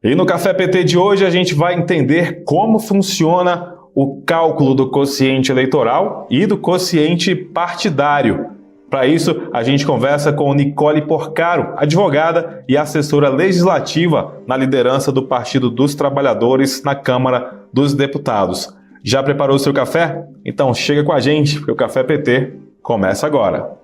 E no Café PT de hoje a gente vai entender como funciona o cálculo do quociente eleitoral e do quociente partidário. Para isso, a gente conversa com Nicole Porcaro, advogada e assessora legislativa na liderança do Partido dos Trabalhadores na Câmara dos Deputados. Já preparou o seu café? Então chega com a gente, porque o Café PT começa agora.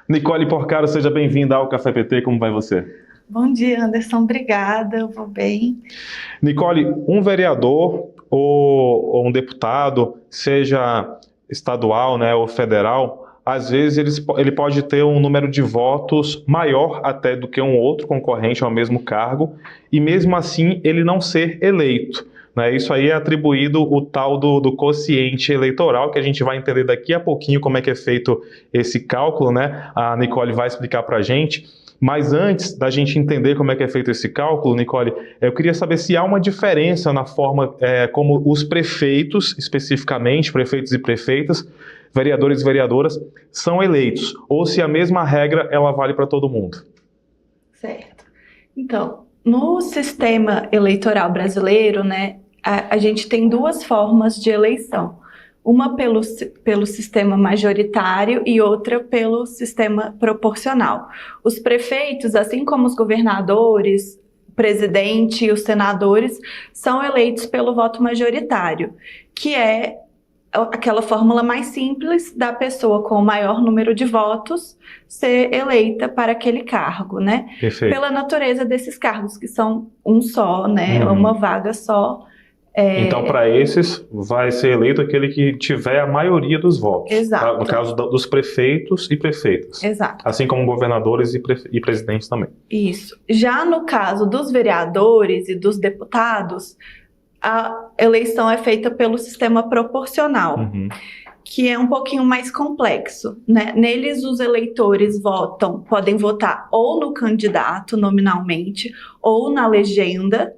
Nicole Porcaro, seja bem-vinda ao Café PT, como vai você? Bom dia, Anderson, obrigada, eu vou bem. Nicole, um vereador ou um deputado, seja estadual, né, ou federal, às vezes ele pode ter um número de votos maior até do que um outro concorrente ao mesmo cargo, e mesmo assim ele não ser eleito. Isso aí é atribuído o tal do quociente eleitoral, que a gente vai entender daqui a pouquinho como é que é feito esse cálculo, né? A Nicole vai explicar para a gente. Mas antes da gente entender como é que é feito esse cálculo, Nicole, eu queria saber se há uma diferença na forma como os prefeitos, especificamente, prefeitos e prefeitas, vereadores e vereadoras, são eleitos, ou se a mesma regra ela vale para todo mundo. Certo. Então, no sistema eleitoral brasileiro, né, a gente tem duas formas de eleição. Uma pelo sistema majoritário e outra pelo sistema proporcional. Os prefeitos, assim como os governadores, o presidente e os senadores, são eleitos pelo voto majoritário, que é aquela fórmula mais simples da pessoa com o maior número de votos ser eleita para aquele cargo, né? Perfeito. Pela natureza desses cargos, que são um só, né? Uma vaga só. Então, para esses, vai ser eleito aquele que tiver a maioria dos votos. Exato. No caso dos prefeitos e prefeitas. Exato. Assim como governadores e presidentes também. Isso. Já no caso dos vereadores e dos deputados, a eleição é feita pelo sistema proporcional, que é um pouquinho mais complexo, né? Neles, os eleitores podem votar ou no candidato nominalmente, ou na legenda,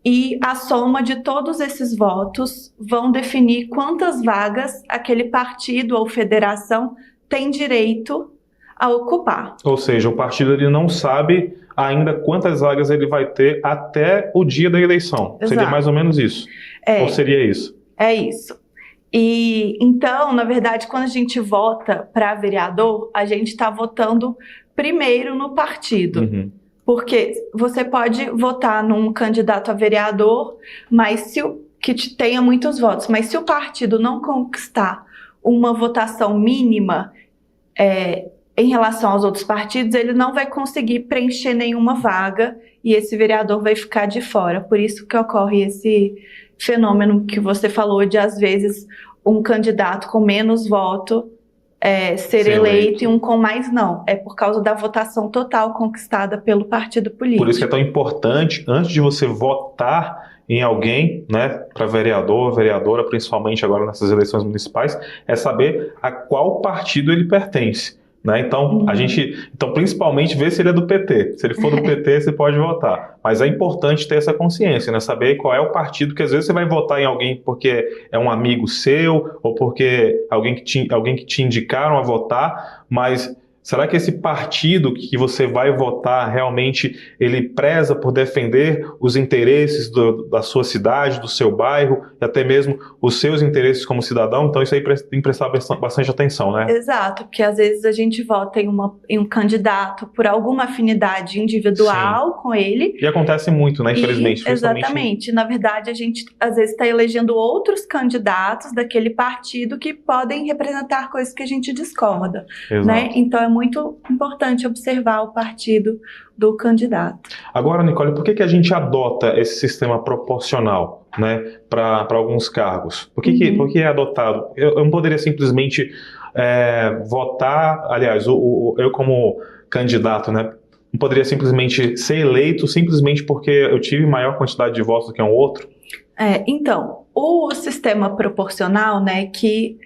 e a soma de todos esses votos vão definir quantas vagas aquele partido ou federação tem direito a ocupar. Ou seja, o partido ele não sabe ainda quantas vagas ele vai ter até o dia da eleição. Exato. Seria mais ou menos isso? Ou seria isso? É isso. E então, na verdade, quando a gente vota para vereador, a gente está votando primeiro no partido. Porque você pode votar num candidato a vereador, mas que tenha muitos votos, mas se o partido não conquistar uma votação mínima em relação aos outros partidos, ele não vai conseguir preencher nenhuma vaga e esse vereador vai ficar de fora. Por isso que ocorre esse fenômeno que você falou de, às vezes, um candidato com menos voto ser eleito e um com mais não. É por causa da votação total conquistada pelo partido político. Por isso que é tão importante, antes de você votar em alguém, né, para vereador, vereadora, principalmente agora nessas eleições municipais, é saber a qual partido ele pertence. Né? Então, então, principalmente, ver se ele é do PT. Se ele for do PT, você pode votar. Mas é importante ter essa consciência, né? Saber qual é o partido, que às vezes você vai votar em alguém porque é um amigo seu, ou porque alguém que te indicaram a votar, mas será que esse partido que você vai votar realmente ele preza por defender os interesses da sua cidade, do seu bairro, e até mesmo os seus interesses como cidadão? Então isso aí tem que prestar bastante atenção, né? Exato, porque às vezes a gente vota em um candidato por alguma afinidade individual com ele. E acontece muito, né? Infelizmente. Exatamente. Na verdade, a gente às vezes está elegendo outros candidatos daquele partido que podem representar coisas que a gente discorda. Né? Então é muito importante observar o partido do candidato. Agora, Nicole, por que a gente adota esse sistema proporcional, né, para alguns cargos? Por que é adotado? Eu não poderia simplesmente votar, aliás, eu como candidato, né, não poderia simplesmente ser eleito simplesmente porque eu tive maior quantidade de votos do que um outro? Então, o sistema proporcional, né, que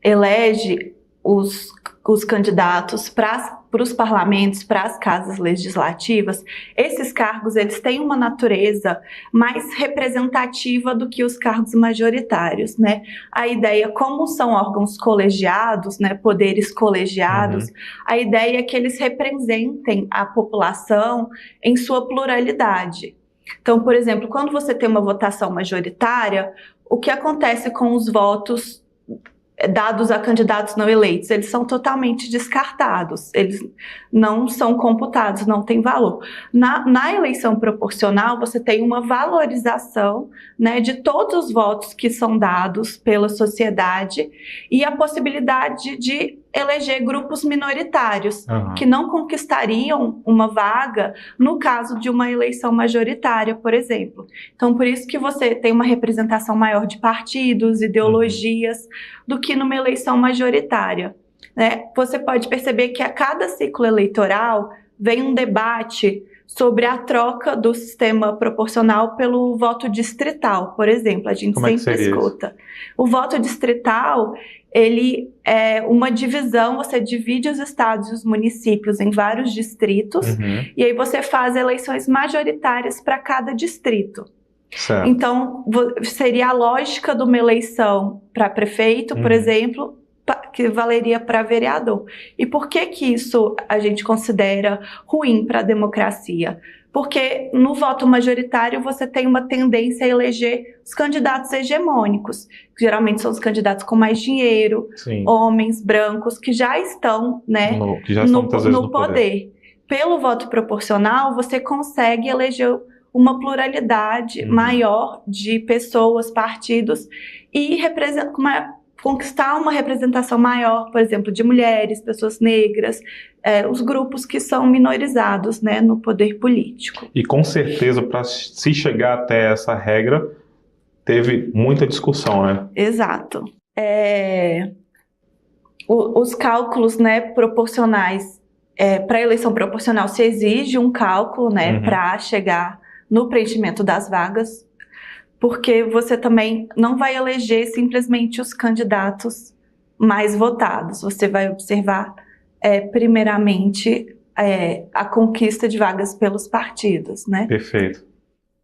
elege os os candidatos para os parlamentos, para as casas legislativas, esses cargos eles têm uma natureza mais representativa do que os cargos majoritários, né? A ideia, como são órgãos colegiados, né, poderes colegiados, a ideia é que eles representem a população em sua pluralidade. Então, por exemplo, quando você tem uma votação majoritária, o que acontece com os votos dados a candidatos não eleitos? Eles são totalmente descartados, eles não são computados, não tem valor. Na eleição proporcional, você tem uma valorização, né, de todos os votos que são dados pela sociedade e a possibilidade de eleger grupos minoritários que não conquistariam uma vaga no caso de uma eleição majoritária, por exemplo. Então, por isso que você tem uma representação maior de partidos, ideologias, do que numa eleição majoritária, né? Você pode perceber que a cada ciclo eleitoral vem um debate sobre a troca do sistema proporcional pelo voto distrital, por exemplo. A gente sempre escuta. O voto distrital, ele é uma divisão, você divide os estados e os municípios em vários distritos, e aí você faz eleições majoritárias para cada distrito. Certo. Então, seria a lógica de uma eleição para prefeito, por exemplo, que valeria para vereador. E por que isso a gente considera ruim para a democracia? Porque no voto majoritário você tem uma tendência a eleger os candidatos hegemônicos, que geralmente são os candidatos com mais dinheiro, homens brancos, que já estão, né, no poder. Pelo voto proporcional, você consegue eleger uma pluralidade maior de pessoas, partidos, e conquistar uma representação maior, por exemplo, de mulheres, pessoas negras, os grupos que são minorizados, né, no poder político. E com certeza, para se chegar até essa regra, teve muita discussão, né? Exato. Os cálculos, né, proporcionais, para a eleição proporcional se exige um cálculo, né, para chegar no preenchimento das vagas, porque você também não vai eleger simplesmente os candidatos mais votados. Você vai observar, primeiramente, a conquista de vagas pelos partidos, né? Perfeito.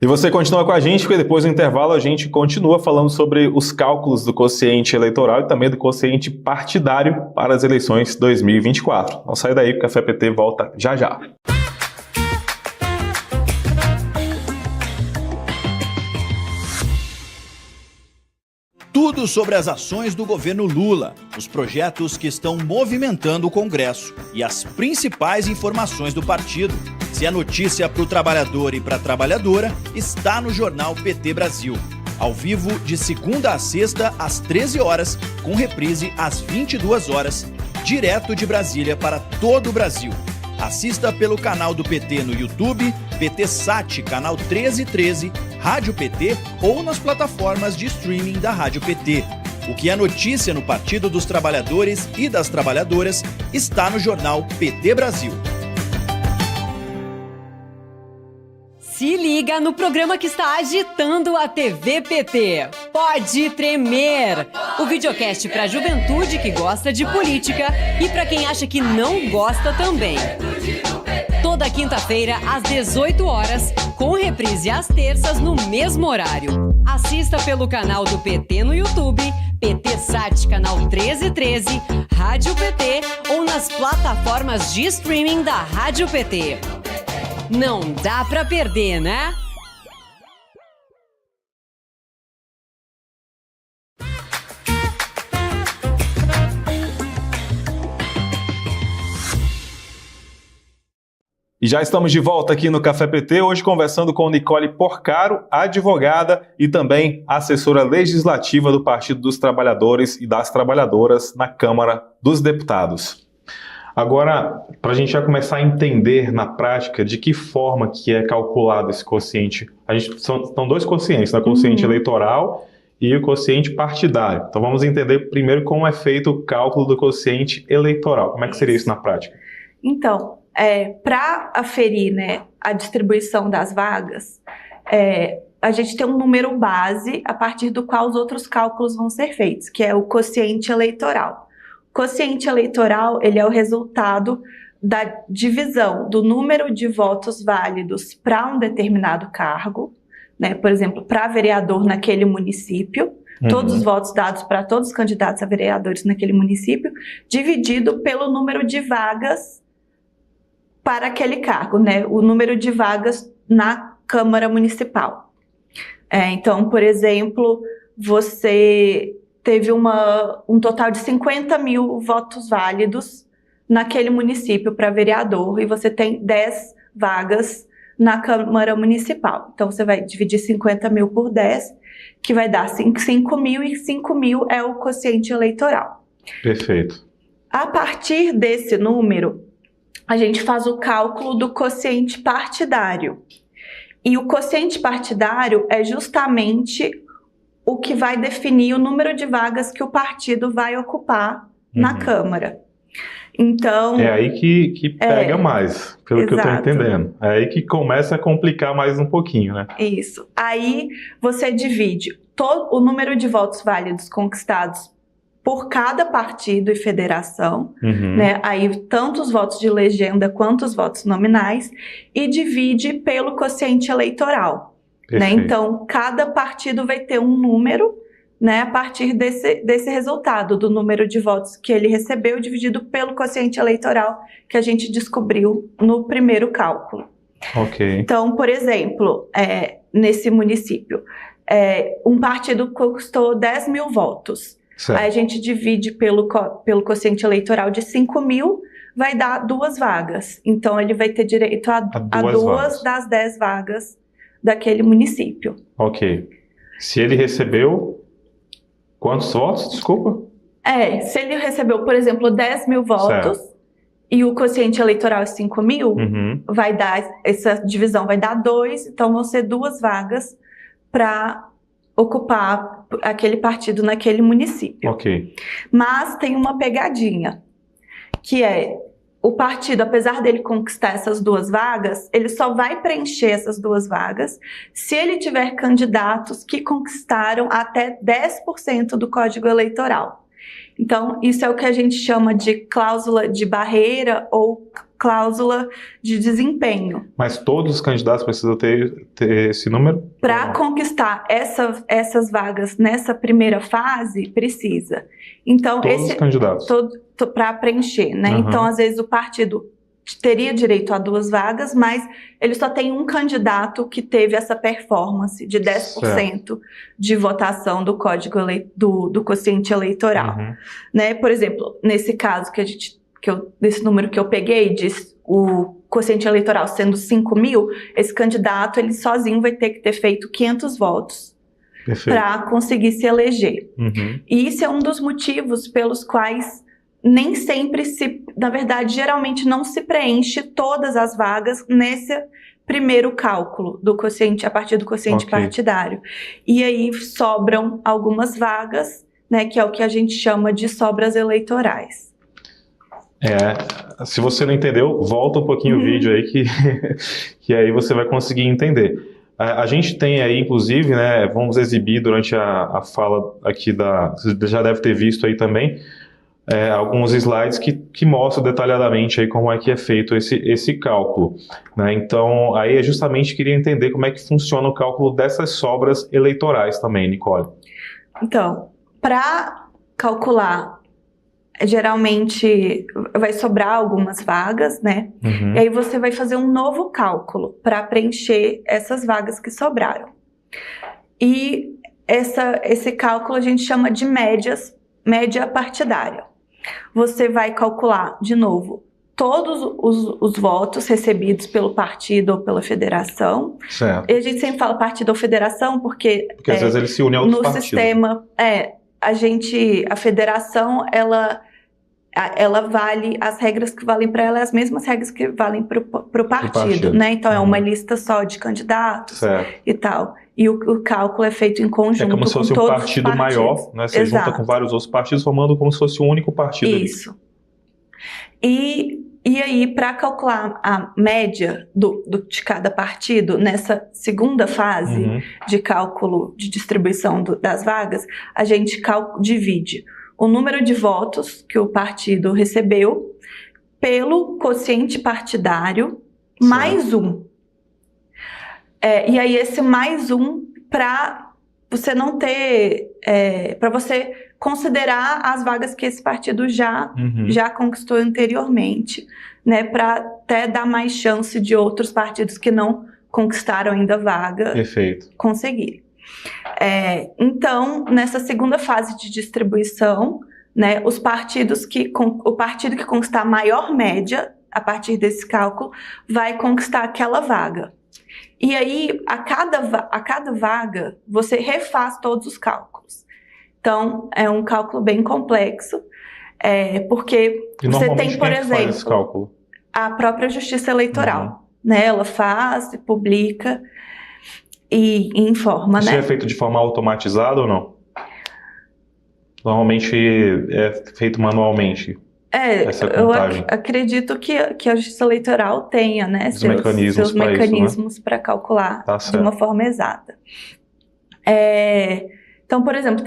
E você continua com a gente, porque depois do intervalo a gente continua falando sobre os cálculos do quociente eleitoral e também do quociente partidário para as eleições 2024. Não sai daí, que o Café PT volta já já. Tudo sobre as ações do governo Lula, os projetos que estão movimentando o Congresso e as principais informações do partido. Se é notícia para o trabalhador e para a trabalhadora, está no Jornal PT Brasil. Ao vivo, de segunda a sexta, às 13 horas, com reprise às 22 horas, direto de Brasília para todo o Brasil. Assista pelo canal do PT no YouTube, PT Sat, canal 1313, Rádio PT ou nas plataformas de streaming da Rádio PT. O que é notícia no Partido dos Trabalhadores e das Trabalhadoras está no Jornal PT Brasil. Se liga no programa que está agitando a TV PT. Pode Tremer! O videocast para a juventude que gosta de política e para quem acha que não gosta também. Toda quinta-feira, às 18 horas, com reprise às terças no mesmo horário. Assista pelo canal do PT no YouTube, PT Sat, canal 1313, Rádio PT ou nas plataformas de streaming da Rádio PT. Não dá pra perder, né? E já estamos de volta aqui no Café PT, hoje conversando com Nicole Porcaro, advogada e também assessora legislativa do Partido dos Trabalhadores e das Trabalhadoras na Câmara dos Deputados. Agora, para a gente já começar a entender na prática de que forma que é calculado esse quociente, são dois quocientes, né? O quociente eleitoral e o quociente partidário. Então vamos entender primeiro como é feito o cálculo do quociente eleitoral. Como é que seria isso na prática? Então, para aferir, né, a distribuição das vagas, a gente tem um número base a partir do qual os outros cálculos vão ser feitos, que é o quociente eleitoral. O Quociente eleitoral, ele é o resultado da divisão do número de votos válidos para um determinado cargo, né? Por exemplo, para vereador naquele município, todos os votos dados para todos os candidatos a vereadores naquele município, dividido pelo número de vagas para aquele cargo, né? O número de vagas na Câmara Municipal. Então, por exemplo, você teve um total de 50 mil votos válidos naquele município para vereador e você tem 10 vagas na Câmara Municipal. Então, você vai dividir 50 mil por 10, que vai dar 5 mil, e 5 mil é o quociente eleitoral. Perfeito. A partir desse número, a gente faz o cálculo do quociente partidário. E o quociente partidário é justamente o que vai definir o número de vagas que o partido vai ocupar na Câmara. Então, é aí que pega mais, pelo que eu estou entendendo. É aí que começa a complicar mais um pouquinho, né? Isso. Aí você divide todo o número de votos válidos conquistados por cada partido e federação, né? Aí tanto os votos de legenda quanto os votos nominais, e divide pelo quociente eleitoral, né? Então, cada partido vai ter um número, né, a partir desse resultado, do número de votos que ele recebeu, dividido pelo quociente eleitoral que a gente descobriu no primeiro cálculo. Então, por exemplo, nesse município, um partido conquistou 10 mil votos. Certo. Aí a gente divide pelo quociente eleitoral de 5 mil, vai dar 2 vagas. Então, ele vai ter direito a duas das 10 vagas daquele município. Se ele recebeu quantos votos, desculpa? Se ele recebeu, por exemplo, 10 mil votos, certo, e o quociente eleitoral é 5 mil, vai dar, essa divisão vai dar 2, então vão ser 2 vagas para ocupar aquele partido naquele município. Mas tem uma pegadinha, que é o partido, apesar dele conquistar essas 2 vagas, ele só vai preencher essas 2 vagas se ele tiver candidatos que conquistaram até 10% do Código Eleitoral. Então, isso é o que a gente chama de cláusula de barreira ou cláusula de desempenho. Mas todos os candidatos precisam ter esse número? Para conquistar essas vagas nessa primeira fase, precisa. Então, todos os candidatos? Para preencher, né? Então, às vezes, o partido teria direito a 2 vagas, mas ele só tem um candidato que teve essa performance de 10% certo, de votação do código do quociente eleitoral. Né? Por exemplo, nesse caso desse número que eu peguei, o quociente eleitoral sendo 5 mil, esse candidato, ele sozinho vai ter que ter feito 500 votos para conseguir se eleger. E isso é um dos motivos pelos quais nem sempre na verdade, geralmente não se preenche todas as vagas nesse primeiro cálculo do quociente, a partir do quociente partidário. E aí sobram algumas vagas, né, que é o que a gente chama de sobras eleitorais. Se você não entendeu, volta um pouquinho o vídeo aí que aí você vai conseguir entender. A gente tem aí, inclusive, né, vamos exibir durante a fala aqui você já deve ter visto aí também, alguns slides que mostram detalhadamente aí como é que é feito esse cálculo, né? Então, aí justamente queria entender como é que funciona o cálculo dessas sobras eleitorais também, Nicole. Então, para calcular, geralmente vai sobrar algumas vagas, né? E aí você vai fazer um novo cálculo para preencher essas vagas que sobraram. E esse cálculo a gente chama de média partidária. Você vai calcular, de novo, todos os votos recebidos pelo partido ou pela federação. Certo. E a gente sempre fala partido ou federação porque às vezes eles se unem a outros partidos. No sistema, a federação, ela vale, as regras que valem para ela, as mesmas regras que valem para o partido, né? Então é uma lista só de candidatos e tal. E o cálculo é feito em conjunto com todos os partidos. É como se fosse um partido maior, né? Você junta com vários outros partidos, formando como se fosse um único partido. Isso. E aí, para calcular a média de cada partido, nessa segunda fase de cálculo de distribuição das vagas, a gente divide o número de votos que o partido recebeu pelo quociente partidário mais um. E aí esse mais um para você não ter, para você considerar as vagas que esse partido já conquistou anteriormente, né, para até dar mais chance de outros partidos que não conquistaram ainda vaga conseguirem. Então, nessa segunda fase de distribuição, né, o partido que conquistar a maior média a partir desse cálculo vai conquistar aquela vaga. E aí, a cada vaga, você refaz todos os cálculos. Então, é um cálculo bem complexo, porque você tem, por exemplo, faz esse cálculo? A própria Justiça Eleitoral. Né? Ela faz, publica e informa. Isso né? é feito de forma automatizada ou não? Normalmente é feito manualmente. Eu acredito que a Justiça Eleitoral tenha, né, seus mecanismos para calcular de uma forma exata. Então, por exemplo,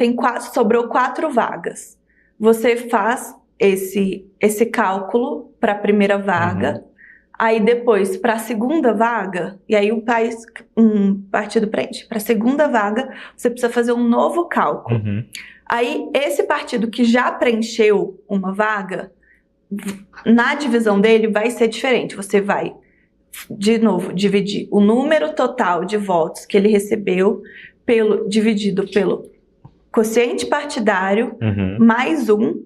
sobrou 4 vagas. Você faz esse cálculo para a primeira vaga, aí depois para a segunda vaga, e aí um partido preenche. Para a segunda vaga, você precisa fazer um novo cálculo. Aí, esse partido que já preencheu uma vaga, na divisão dele vai ser diferente. Você vai, de novo, dividir o número total de votos que ele recebeu dividido pelo quociente partidário mais um,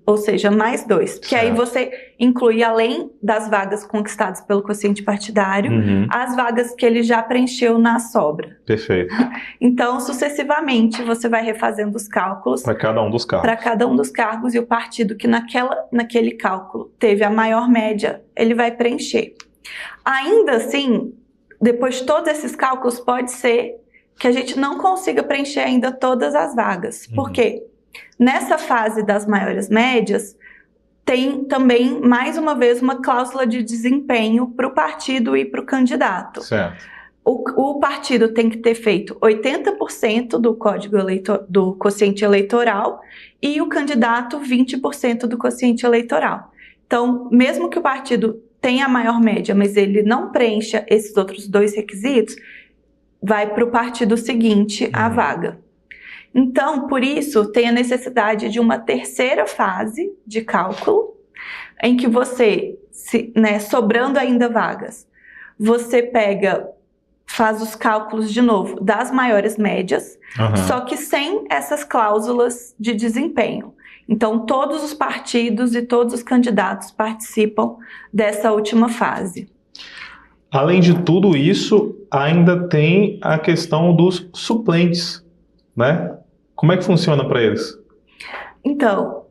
ou seja, mais 2. Que aí você inclui, além das vagas conquistadas pelo quociente partidário, as vagas que ele já preencheu na sobra. Perfeito. Então, sucessivamente, você vai refazendo os cálculos. Para cada um dos cargos. Para cada um dos cargos, e o partido que naquele cálculo teve a maior média, ele vai preencher. Ainda assim, depois de todos esses cálculos, pode ser que a gente não consiga preencher ainda todas as vagas. Por quê? Nessa fase das maiores médias, tem também, mais uma vez, uma cláusula de desempenho para o partido e para o candidato. Certo. O partido tem que ter feito 80% do quociente eleitoral e o candidato 20% do quociente eleitoral. Então, mesmo que o partido tenha a maior média, mas ele não preencha esses outros 2 requisitos, vai para o partido seguinte a vaga. Então, por isso, tem a necessidade de uma terceira fase de cálculo, em que você, sobrando ainda vagas, você faz os cálculos de novo das maiores médias, só que sem essas cláusulas de desempenho. Então, todos os partidos e todos os candidatos participam dessa última fase. Além de tudo isso, ainda tem a questão dos suplentes, né? Como é que funciona para eles? Então,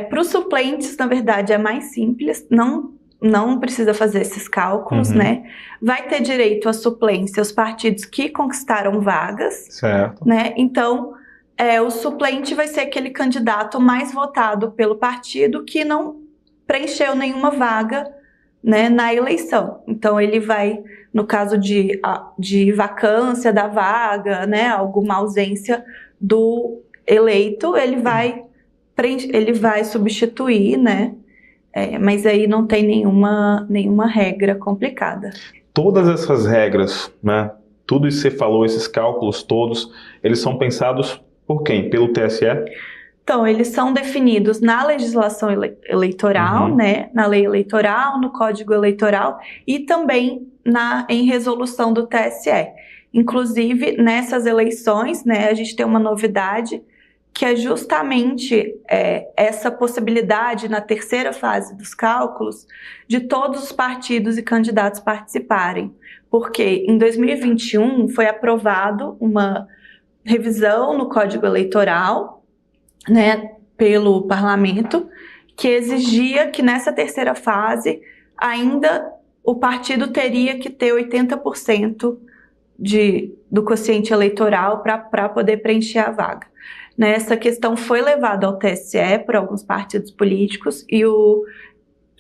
para os suplentes, na verdade, é mais simples, não precisa fazer esses cálculos, né? Vai ter direito à suplência os partidos que conquistaram vagas, certo, né? Então, o suplente vai ser aquele candidato mais votado pelo partido que não preencheu nenhuma vaga, né, na eleição. Então, ele vai, no caso de vacância da vaga, né, alguma ausência do eleito, ele vai substituir, né? Mas aí não tem nenhuma regra complicada. Todas essas regras, né? Tudo isso que você falou, esses cálculos todos, eles são pensados por quem? Pelo TSE? Então, eles são definidos na legislação eleitoral, né? Na lei eleitoral, no Código Eleitoral e também em resolução do TSE. Inclusive, nessas eleições, né, a gente tem uma novidade que é justamente essa possibilidade na terceira fase dos cálculos de todos os partidos e candidatos participarem. Porque em 2021 foi aprovado uma revisão no Código Eleitoral, né, pelo Parlamento, que exigia que nessa terceira fase ainda o partido teria que ter 80% do quociente eleitoral para poder preencher a vaga. Essa questão foi levada ao TSE por alguns partidos políticos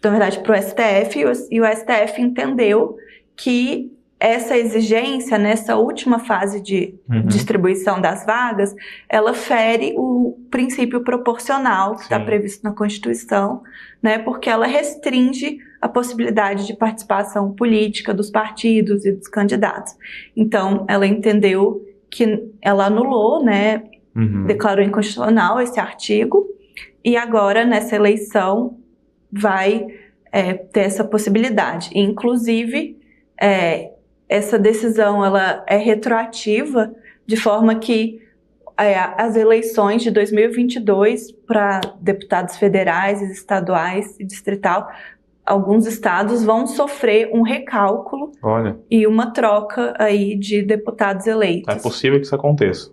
na verdade, para o STF, e o STF entendeu que essa exigência, nessa última fase de distribuição das vagas, ela fere o princípio proporcional que está previsto na Constituição, né, porque ela restringe a possibilidade de participação política dos partidos e dos candidatos. Então, ela entendeu que ela anulou, né, declarou inconstitucional esse artigo, e agora, nessa eleição, vai ter essa possibilidade. Inclusive, essa decisão ela é retroativa, de forma que as eleições de 2022 para deputados federais, estaduais e distrital, alguns estados vão sofrer um recálculo e uma troca aí de deputados eleitos. É possível que isso aconteça.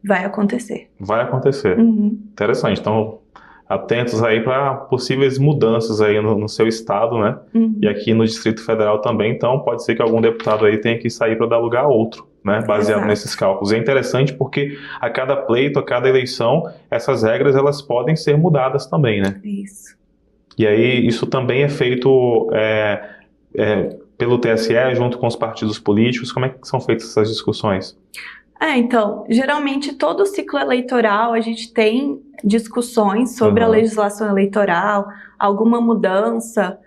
Vai acontecer. Vai acontecer. Interessante. Então, atentos aí para possíveis mudanças aí no seu estado, né? E aqui no Distrito Federal também. Então, pode ser que algum deputado aí tenha que sair para dar lugar a outro, né? Baseado nesses cálculos. É interessante porque a cada pleito, a cada eleição, essas regras elas podem ser mudadas também, né? Isso. E aí, isso também é feito pelo TSE, junto com os partidos políticos. Como é que são feitas essas discussões? Então, geralmente todo ciclo eleitoral a gente tem discussões sobre a legislação eleitoral, alguma mudança,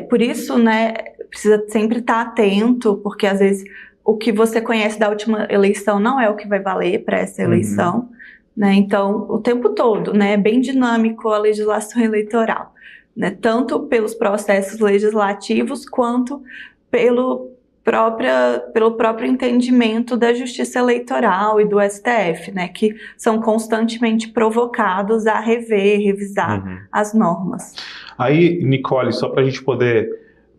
por isso, né, precisa sempre estar atento, porque às vezes o que você conhece da última eleição não é o que vai valer para essa eleição, né, então o tempo todo, né, é bem dinâmico a legislação eleitoral, né, tanto pelos processos legislativos quanto pelo próprio entendimento da Justiça Eleitoral e do STF, né, que são constantemente provocados a revisar as normas. Aí, Nicole, só para a gente poder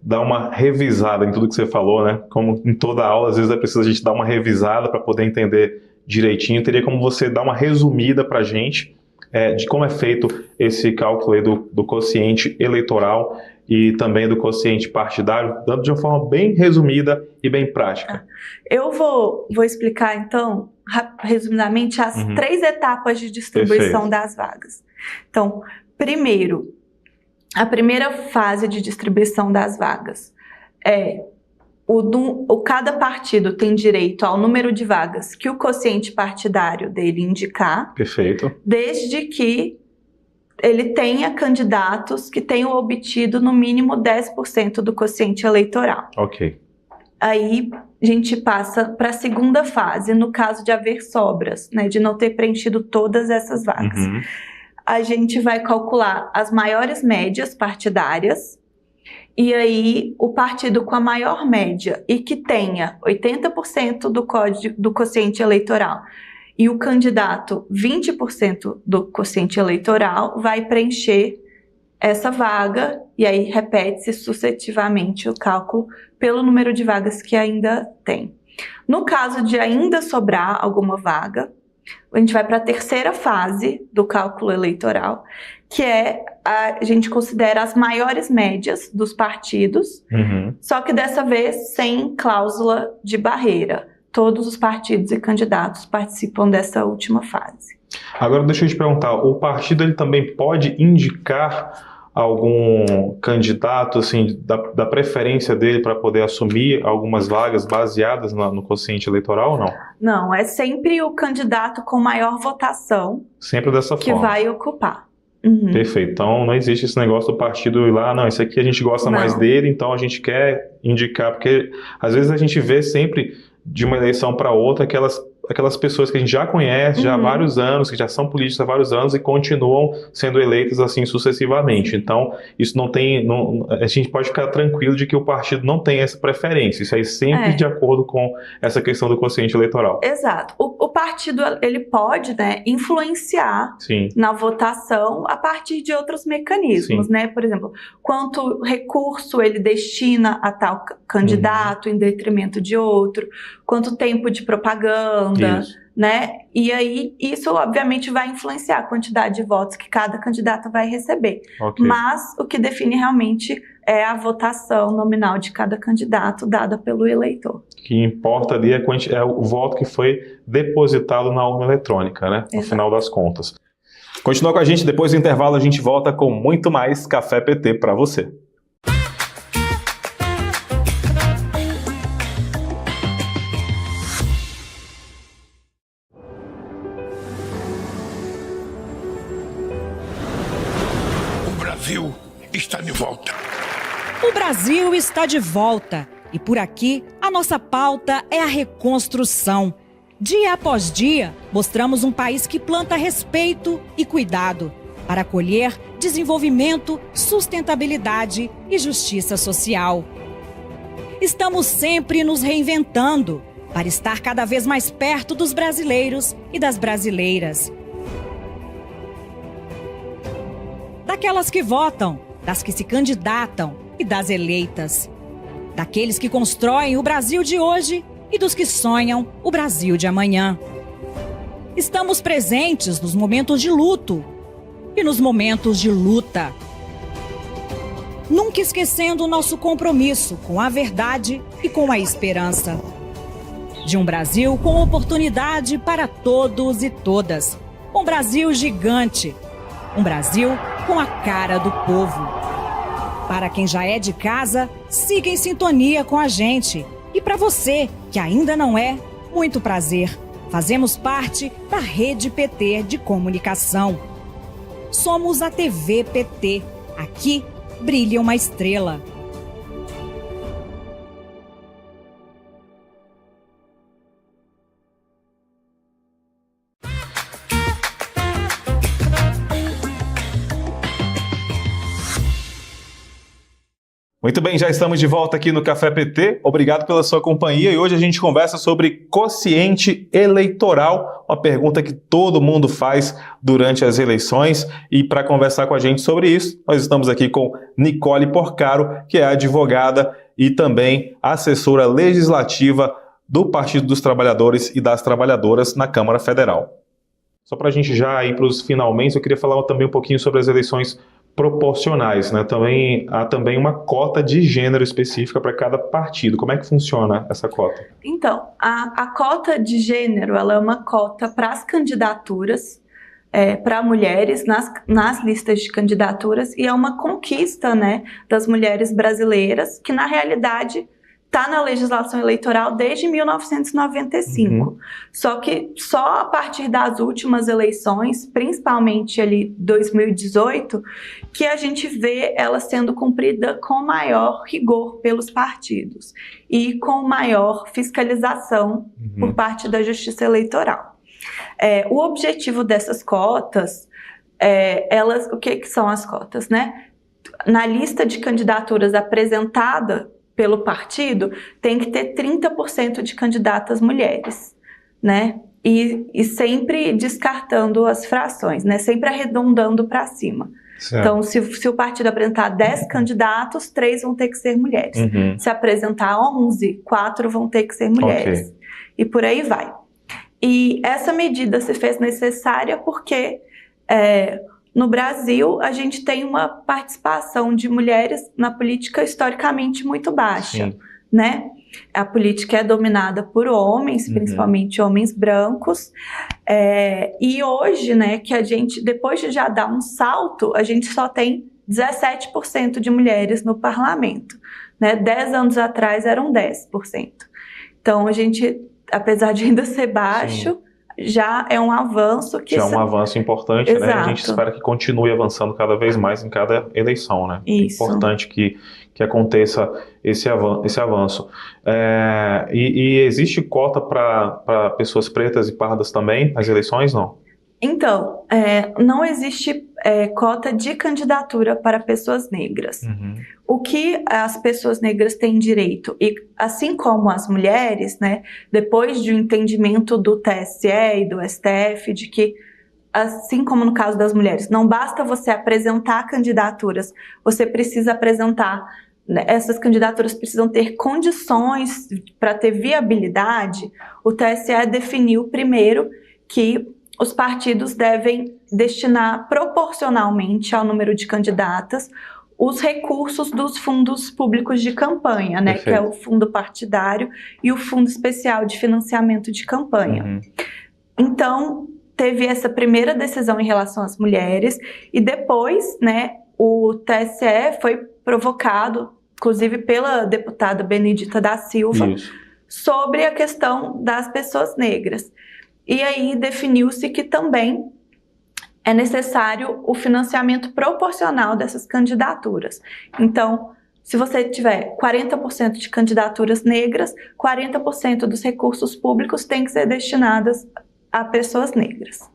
dar uma revisada em tudo que você falou, né, como em toda aula, às vezes é preciso a gente dar uma revisada para poder entender direitinho, teria como você dar uma resumida para a gente de como é feito esse cálculo aí do quociente eleitoral e também do quociente partidário, dando de uma forma bem resumida e bem prática. Eu vou explicar, então, resumidamente, as 3 etapas de distribuição das vagas. Então, primeiro, a primeira fase de distribuição das vagas cada partido tem direito ao número de vagas que o quociente partidário dele indicar. Perfeito. Desde que ele tenha candidatos que tenham obtido no mínimo 10% do quociente eleitoral. Ok. Aí a gente passa para a segunda fase, no caso de haver sobras, né, de não ter preenchido todas essas vagas. A gente vai calcular as maiores médias partidárias, e aí o partido com a maior média e que tenha 80% do quociente eleitoral e o candidato 20% do quociente eleitoral vai preencher essa vaga, e aí repete-se sucessivamente o cálculo pelo número de vagas que ainda tem. No caso de ainda sobrar alguma vaga, a gente vai para a terceira fase do cálculo eleitoral, que a gente considera as maiores médias dos partidos, só que dessa vez sem cláusula de barreira. Todos os partidos e candidatos participam dessa última fase. Agora deixa eu te perguntar, o partido ele também pode indicar algum candidato, assim, da preferência dele para poder assumir algumas vagas baseadas no quociente eleitoral ou não? Não, é sempre o candidato com maior votação sempre dessa que forma. Vai ocupar. Perfeito, então não existe esse negócio do partido ir lá, não, esse aqui a gente gosta mais dele, então a gente quer indicar, porque às vezes a gente vê sempre de uma eleição para outra aquelas pessoas que a gente já conhece já há vários anos, que já são políticos há vários anos e continuam sendo eleitas assim sucessivamente. Então, isso a gente pode ficar tranquilo de que o partido não tem essa preferência. Isso aí sempre de acordo com essa questão do quociente eleitoral. Exato. O partido, ele pode, né, influenciar na votação a partir de outros mecanismos, né? Por exemplo, quanto recurso ele destina a tal candidato em detrimento de outro, quanto tempo de propaganda, né? E aí, isso obviamente vai influenciar a quantidade de votos que cada candidato vai receber. Mas o que define realmente é a votação nominal de cada candidato dada pelo eleitor. O que importa ali é o voto que foi depositado na urna eletrônica, né? No final das contas. Continua com a gente, depois do intervalo a gente volta com muito mais Café PT para você. Brasil está de volta e por aqui a nossa pauta é a reconstrução. Dia após dia, mostramos um país que planta respeito e cuidado para acolher desenvolvimento, sustentabilidade e justiça social. Estamos sempre nos reinventando para estar cada vez mais perto dos brasileiros e das brasileiras. Daquelas que votam, das que se candidatam e das eleitas. Daqueles que constroem o Brasil de hoje e dos que sonham o Brasil de amanhã. Estamos presentes nos momentos de luto e nos momentos de luta. Nunca esquecendo o nosso compromisso com a verdade e com a esperança. De um Brasil com oportunidade para todos e todas. Um Brasil gigante. Um Brasil com a cara do povo. Para quem já é de casa, siga em sintonia com a gente. E para você, que ainda não é, muito prazer. Fazemos parte da Rede PT de Comunicação. Somos a TV PT. Aqui brilha uma estrela. Muito bem, já estamos de volta aqui no Café PT. Obrigado pela sua companhia e hoje a gente conversa sobre quociente eleitoral, uma pergunta que todo mundo faz durante as eleições. E para conversar com a gente sobre isso, nós estamos aqui com Nicole Porcaro, que é advogada e também assessora legislativa do Partido dos Trabalhadores e das Trabalhadoras na Câmara Federal. Só para a gente já ir para os finalmente, eu queria falar também um pouquinho sobre as eleições proporcionais, né? Há também uma cota de gênero específica para cada partido. Como é que funciona essa cota? Então, a cota de gênero, ela é uma cota para as candidaturas, para mulheres nas listas de candidaturas, e é uma conquista, né, das mulheres brasileiras, que na realidade está na legislação eleitoral desde 1995. Só que só a partir das últimas eleições, principalmente ali 2018, que a gente vê ela sendo cumprida com maior rigor pelos partidos e com maior fiscalização por parte da Justiça Eleitoral. O objetivo dessas cotas, o que são as cotas, né? Na lista de candidaturas apresentada pelo partido, tem que ter 30% de candidatas mulheres, né? E sempre descartando as frações, né? Sempre arredondando para cima. Certo. Então, se o partido apresentar 10 candidatos, 3 vão ter que ser mulheres. Se apresentar 11, 4 vão ter que ser mulheres. Okay. E por aí vai. E essa medida se fez necessária porque no Brasil, a gente tem uma participação de mulheres na política historicamente muito baixa, né? A política é dominada por homens, principalmente homens brancos, e hoje, né, que a gente, depois de já dar um salto, a gente só tem 17% de mulheres no parlamento, né? 10 anos atrás eram 10%. Então, a gente, apesar de ainda ser baixo, já é um avanço que... Já é um avanço importante, exato, né? A gente espera que continue avançando cada vez mais em cada eleição, né? Isso. É importante que aconteça esse avanço. E existe cota para pessoas pretas e pardas também nas eleições, não? Então, não existe cota de candidatura para pessoas negras. O que as pessoas negras têm direito, e assim como as mulheres, né, depois de um entendimento do TSE e do STF, de que, assim como no caso das mulheres, não basta você apresentar candidaturas, você precisa apresentar, né, essas candidaturas precisam ter condições para ter viabilidade. O TSE definiu primeiro que os partidos devem destinar proporcionalmente ao número de candidatas os recursos dos fundos públicos de campanha, né? Perfeito. Que é o fundo partidário e o fundo especial de financiamento de campanha. Então, teve essa primeira decisão em relação às mulheres e depois, né, o TSE foi provocado, inclusive pela deputada Benedita da Silva, sobre a questão das pessoas negras. E aí definiu-se que também é necessário o financiamento proporcional dessas candidaturas. Então, Se você tiver 40% de candidaturas negras, 40% dos recursos públicos têm que ser destinados a pessoas negras.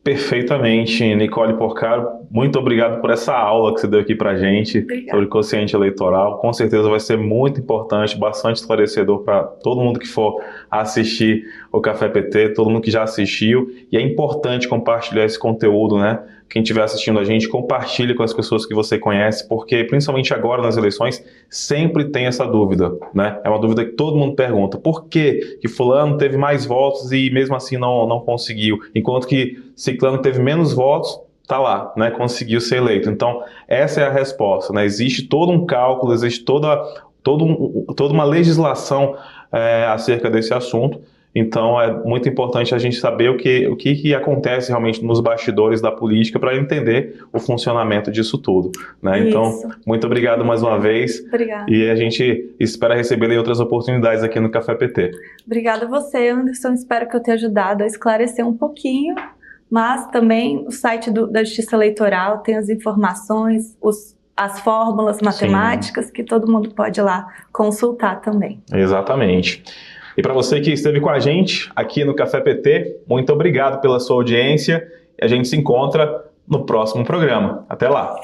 Perfeitamente, Nicole Porcaro, muito obrigado por essa aula que você deu aqui pra gente. Obrigada. Sobre quociente eleitoral. Com certeza vai ser muito importante, bastante esclarecedor para todo mundo que for assistir o Café PT, todo mundo que já assistiu. E é importante compartilhar esse conteúdo, né? Quem estiver assistindo a gente, compartilhe com as pessoas que você conhece, porque principalmente agora nas eleições, sempre tem essa dúvida, né? É uma dúvida que todo mundo pergunta. Por que fulano teve mais votos e mesmo assim não conseguiu? Enquanto que ciclano teve menos votos, tá lá, né? Conseguiu ser eleito. Então, essa é a resposta, né? Existe todo um cálculo, existe toda uma legislação acerca desse assunto. Então, é muito importante a gente saber o que acontece realmente nos bastidores da política para entender o funcionamento disso tudo, né? Então, muito obrigado mais uma vez. Obrigada. E a gente espera receber outras oportunidades aqui no Café PT. Obrigada a você, Anderson. Espero que eu tenha ajudado a esclarecer um pouquinho, mas também o site da Justiça Eleitoral tem as informações, as fórmulas matemáticas que todo mundo pode ir lá consultar também. Exatamente. E para você que esteve com a gente aqui no Café PT, muito obrigado pela sua audiência e a gente se encontra no próximo programa. Até lá!